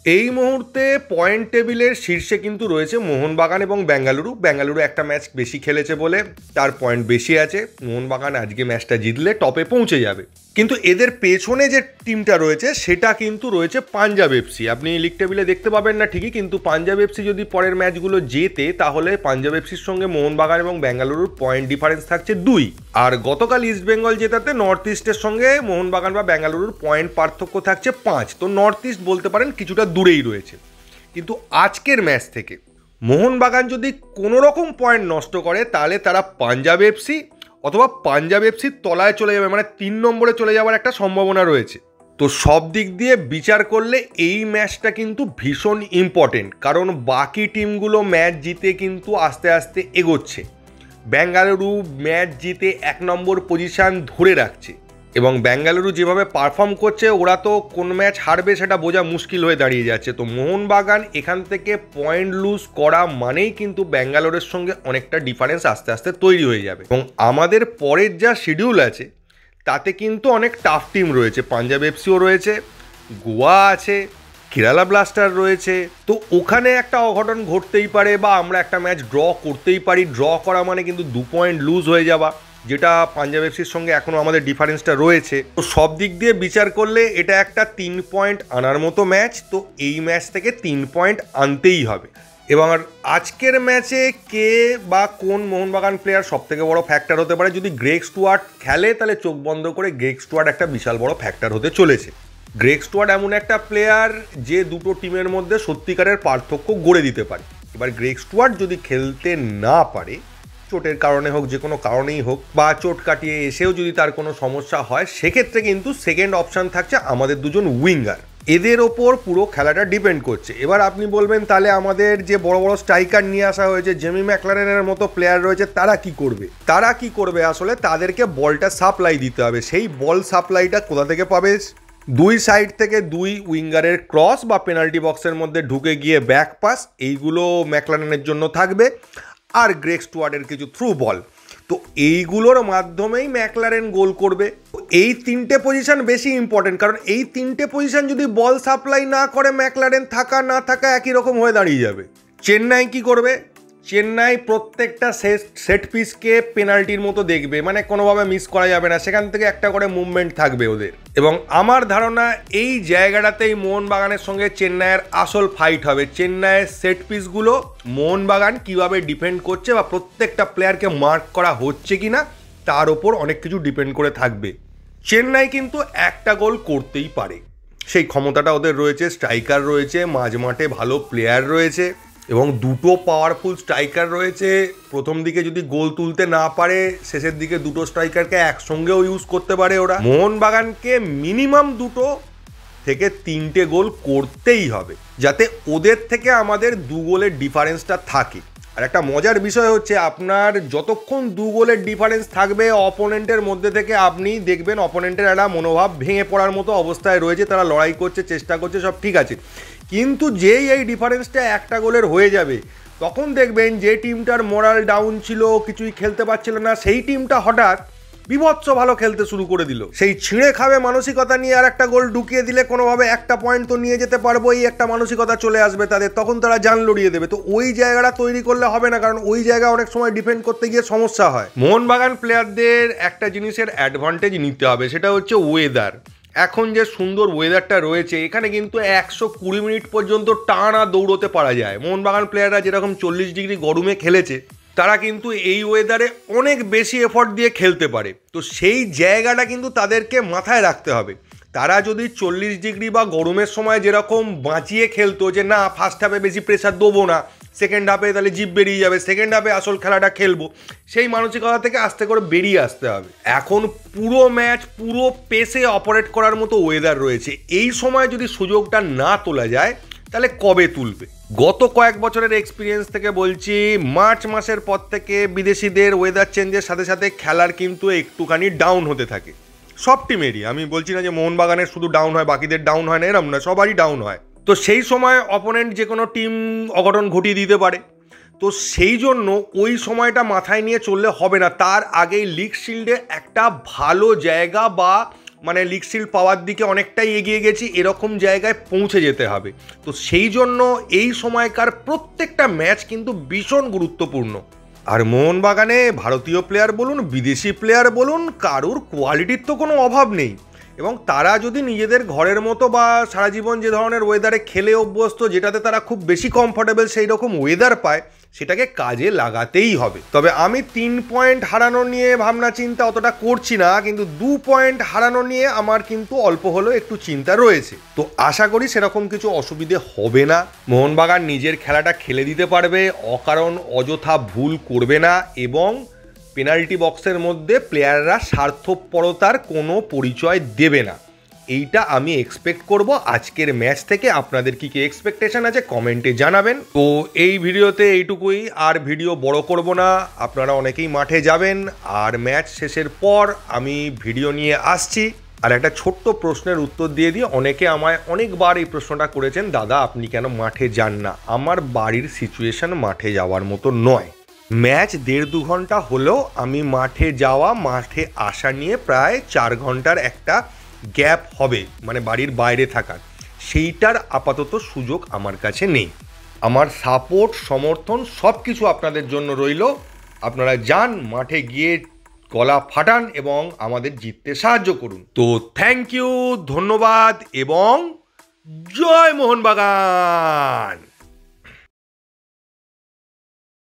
এই মুহূর্তে পয়েন্ট টেবিলের শীর্ষে কিন্তু রয়েছে মোহনবাগান এবং বেঙ্গালুরু। বেঙ্গালুরু একটা ম্যাচ বেশি খেলেছে বলে তার পয়েন্ট বেশি আছে। মোহনবাগান আজকে ম্যাচটা জিতলে টপে পৌঁছে যাবে। কিন্তু এদের পেছনে যে টিমটা রয়েছে সেটা কিন্তু রয়েছে পাঞ্জাব এফসি। আপনি লিগ টেবিলে দেখতে পাবেন না ঠিকই, কিন্তু পাঞ্জাব এফসি যদি পরের ম্যাচগুলো জেতে তাহলে পাঞ্জাব এফসির সঙ্গে মোহনবাগান এবং বেঙ্গালুরুর পয়েন্ট ডিফারেন্স থাকছে 2। আর গতকাল ইস্ট বেঙ্গল জেতাতে নর্থ ইস্টের সঙ্গে মোহনবাগান বা বেঙ্গালুরুর পয়েন্ট পার্থক্য থাকছে 5। তো নর্থ ইস্ট বলতে পারেন কিছুটা দূরেই রয়েছে। কিন্তু আজকের ম্যাচ থেকে মোহনবাগান যদি কোনো রকম পয়েন্ট নষ্ট করে তাহলে তারা পাঞ্জাব এফসি অথবা পাঞ্জাব এফসির তলায় চলে যাবে, মানে 3 নম্বরে চলে যাওয়ার একটা সম্ভাবনা রয়েছে। তো সব দিক দিয়ে বিচার করলে এই ম্যাচটা কিন্তু ভীষণ ইম্পর্টেন্ট, কারণ বাকি টিমগুলো ম্যাচ জিতে কিন্তু আস্তে আস্তে এগোচ্ছে। বেঙ্গালুরু ম্যাচ জিতে 1 নম্বর পজিশন ধরে রাখছে এবং বেঙ্গালুরু যেভাবে পারফর্ম করছে ওরা তো কোন ম্যাচ হারবে সেটা বোঝা মুশকিল হয়ে দাঁড়িয়ে যাচ্ছে। তো মোহনবাগান এখান থেকে পয়েন্ট লুজ করা মানেই কিন্তু বেঙ্গালুরুর সঙ্গে অনেকটা ডিফারেন্স আস্তে আস্তে তৈরি হয়ে যাবে। এবং আমাদের পরের যা শিডিউল আছে তাতে কিন্তু অনেক টাফ টিম রয়েছে। পাঞ্জাব এফসিও রয়েছে, গোয়া আছে, কেরালা ব্লাস্টার রয়েছে। তো ওখানে একটা অঘটন ঘটতেই পারে বা আমরা একটা ম্যাচ ড্র করতেই পারি। ড্র করা মানে কিন্তু 2 পয়েন্ট লুজ হয়ে যাওয়া, যেটা পাঞ্জাব এফসির সঙ্গে এখনও আমাদের ডিফারেন্সটা রয়েছে। তো সব দিক দিয়ে বিচার করলে এটা একটা 3 পয়েন্ট আনার মতো ম্যাচ। তো এই ম্যাচ থেকে 3 পয়েন্ট আনতেই হবে। এবার আজকের ম্যাচে কে বা কোন মোহনবাগান প্লেয়ার সব থেকে বড় ফ্যাক্টর হতে পারে? যদি গ্রেগ স্টুয়ার্ট খেলে তাহলে চোখ বন্ধ করে গ্রেগ স্টুয়ার্ট একটা বিশাল বড় ফ্যাক্টর হতে চলেছে। গ্রেগ স্টুয়ার্ট এমন একটা প্লেয়ার যে দুটো টিমের মধ্যে সত্যিকারের পার্থক্য গড়ে দিতে পারে। এবার গ্রেগ স্টুয়ার্ট যদি খেলতে না পারে, চোটের কারণে হোক, যে কোনো কারণেই হোক, বা চোট কাটিয়ে এসেও যদি তার কোনো সমস্যা হয়, সেক্ষেত্রে কিন্তু সেকেন্ড অপশান থাকছে আমাদের দুজন উইঙ্গার। এদের ওপর পুরো খেলাটা ডিপেন্ড করছে। এবার আপনি বলবেন তাহলে আমাদের যে বড় বড় স্ট্রাইকার নিয়ে আসা হয়েছে, জেমি ম্যাকলারেনের মতো প্লেয়ার রয়েছে, তারা কি করবে? তারা কি করবে? আসলে তাদেরকে বলটা সাপ্লাই দিতে হবে। সেই বল সাপ্লাইটা কোথা থেকে পাবে? 2 সাইড থেকে 2 উইঙ্গারের ক্রস বা পেনাল্টি বক্সের মধ্যে ঢুকে গিয়ে ব্যাক পাস, এইগুলো ম্যাকলারেনের জন্য থাকবে। আর গ্রেগ স্টুয়ার্টের কিছু থ্রু বল। তো এইগুলোর মাধ্যমেই ম্যাকলারেন গোল করবে। এই 3টে পজিশন বেশি ইম্পর্টেন্ট, কারণ এই 3টে পজিশন যদি বল সাপ্লাই না করে ম্যাকলারেন থাকা না থাকা একই রকম হয়ে দাঁড়িয়ে যাবে। চেন্নাই কি করবে? চেন্নাই প্রত্যেকটা সেট পিসকে পেনাল্টির মতো দেখবে, মানে কোনোভাবে মিস করা যাবে না, সেখান থেকে একটা করে মুভমেন্ট থাকবে ওদের। এবং আমার ধারণা এই জায়গাটাতেই মোহনবাগানের সঙ্গে চেন্নাইয়ের আসল ফাইট হবে। চেন্নাইয়ের সেট পিসগুলো মোহনবাগান কীভাবে ডিফেন্ড করছে বা প্রত্যেকটা প্লেয়ারকে মার্ক করা হচ্ছে কি না তার ওপর অনেক কিছু ডিপেন্ড করে থাকবে। চেন্নাই কিন্তু একটা গোল করতেই পারে, সেই ক্ষমতাটা ওদের রয়েছে। স্ট্রাইকার রয়েছে, মাঝ মাঠে ভালো প্লেয়ার রয়েছে এবং দুটো পাওয়ারফুল স্ট্রাইকার রয়েছে। প্রথম দিকে যদি গোল তুলতে না পারে, শেষের দিকে দুটো স্ট্রাইকারকে একসঙ্গেও ইউজ করতে পারে ওরা। মোহনবাগানকে মিনিমাম 2 থেকে 3টে গোল করতেই হবে, যাতে ওদের থেকে আমাদের 2 গোলের ডিফারেন্সটা থাকে। আর একটা মজার বিষয় হচ্ছে, আপনার যতক্ষণ 2 গোলের ডিফারেন্স থাকবে অপোনেন্টের মধ্যে থেকে, আপনি দেখবেন অপোনেন্টের একটা মনোভাব ভেঙে পড়ার মতো অবস্থায় রয়েছে। তারা লড়াই করছে, চেষ্টা করছে, সব ঠিক আছে। কিন্তু যেই এই ডিফারেন্সটা একটা গোলের হয়ে যাবে, তখন দেখবেন যে টিমটার মোরাল ডাউন ছিল, কিছুই খেলতে পারছিল না, সেই টিমটা হঠাৎ বিভৎস ভালো খেলতে শুরু করে দিল। সেই ছিঁড়ে খাবে মানসিকতা নিয়ে আর একটা গোল ঢুকিয়ে দিলে কোনোভাবে একটা পয়েন্ট তো নিয়ে যেতে পারবো, এই একটা মানসিকতা চলে আসবে তাদের। তখন তারা জান লড়িয়ে দেবে। তো ওই জায়গাটা তৈরি করলে হবে না, কারণ ওই জায়গা অনেক সময় ডিফেন্ড করতে গিয়ে সমস্যা হয়। মোহনবাগান প্লেয়ারদের একটা জিনিসের অ্যাডভান্টেজ নিতে হবে, সেটা হচ্ছে ওয়েদার। এখন যে সুন্দর ওয়েদারটা রয়েছে, এখানে কিন্তু 120 মিনিট পর্যন্ত টানা দৌড়তে পারা যায়। মোহনবাগান প্লেয়াররা যেরকম 40 ডিগ্রি গরমে খেলেছে, তারা কিন্তু এই ওয়েদারে অনেক বেশি এফর্ট দিয়ে খেলতে পারে। তো সেই জায়গাটা কিন্তু তাদেরকে মাথায় রাখতে হবে। তারা যদি 40 ডিগ্রি বা গরমের সময় যেরকম বাঁচিয়ে খেলতো, যে না ফার্স্ট হাফে বেশি প্রেশার দেবো না, সেকেন্ড হাফে তাহলে জিপ বেরিয়ে যাবে, সেকেন্ড হাফে আসল খেলাটা খেলবো, সেই মানসিকতা থেকে আস্তে করে বেরিয়ে আসতে হবে। এখন পুরো ম্যাচ পুরো পেসে অপারেট করার মতো ওয়েদার রয়েছে। এই সময় যদি সুযোগটা না তোলা যায় তাহলে কবে তুলবে? গত কয়েক বছরের এক্সপিরিয়েন্স থেকে বলছি, মার্চ মাসের পর থেকে বিদেশিদের ওয়েদার চেঞ্জের সাথে সাথে খেলার কিন্তু একটুখানি ডাউন হতে থাকে। সব টিমেরই, আমি বলছি না যে মোহনবাগানের শুধু ডাউন হয় বাকিদের ডাউন হয় না, এরম না, সবারই ডাউন হয়। তো সেই সময় অপোনেন্ট যে কোনো টিম অঘটন ঘটিয়ে দিতে পারে। তো সেই জন্য ওই সময়টা মাথায় নিয়ে চললে হবে না। তার আগেই লিগ শিল্ডে একটা ভালো জায়গা বা মানে লিগ শিল্ড পাওয়ার দিকে অনেকটাই এগিয়ে গেছি, এরকম জায়গায় পৌঁছে যেতে হবে। তো সেই জন্য এই সময়কার প্রত্যেকটা ম্যাচ কিন্তু ভীষণ গুরুত্বপূর্ণ। আর মোহনবাগানে ভারতীয় প্লেয়ার বলুন, বিদেশি প্লেয়ার বলুন, কারুর কোয়ালিটির তো কোনো অভাব নেই। এবং তারা যদি নিজেদের ঘরের মতো বা সারা জীবন যে ধরনের ওয়েদারে খেলে অভ্যস্ত, যেটাতে তারা খুব বেশি কমফোর্টেবল, সেই রকম ওয়েদার পায়, সেটাকে কাজে লাগাতেই হবে। তবে আমি 3 পয়েন্ট হারানো নিয়ে ভাবনা চিন্তা অতটা করছি না, কিন্তু 2 পয়েন্ট হারানো নিয়ে আমার কিন্তু অল্প হলেও একটু চিন্তা রয়েছে। তো আশা করি সেরকম কিছু অসুবিধে হবে না। মোহনবাগান নিজের খেলাটা খেলে দিতে পারবে, অকারণ অযথা ভুল করবে না, এবং পেনাল্টি বক্সের মধ্যে প্লেয়াররা স্বার্থপরতার কোনো পরিচয় দেবে না। এইটা আমি এক্সপেক্ট করব আজকের ম্যাচ থেকে। আপনাদের কি কি এক্সপেকটেশন আছে কমেন্টে জানাবেন। তো এই ভিডিওতে এইটুকুই, আর ভিডিও বড় করব না। আপনারা অনেকেই মাঠে যাবেন, আর ম্যাচ শেষের পর আমি ভিডিও নিয়ে আসছি। আর একটা ছোট্ট প্রশ্নের উত্তর দিয়ে দিয়ে অনেকে আমায় অনেকবার এই প্রশ্নটা করেছেন, দাদা আপনি কেন মাঠে যান না? আমার বাড়ির সিচুয়েশন মাঠে যাওয়ার মতো নয়। ম্যাচ 1.5-2 ঘন্টা হলেও আমি মাঠে যাওয়া মাঠে আসা নিয়ে প্রায় 4 ঘন্টার একটা গ্যাপ হবে, মানে বাড়ির বাইরে থাকার, সেইটার আপাতত সুযোগ আমার কাছে নেই। আমার সাপোর্ট সমর্থন সব কিছু আপনাদের জন্য রইল। আপনারা যান, মাঠে গিয়ে গলা ফাটান এবং আমাদের জিততে সাহায্য করুন। তো থ্যাংক ইউ, ধন্যবাদ এবং জয় মোহনবাগান।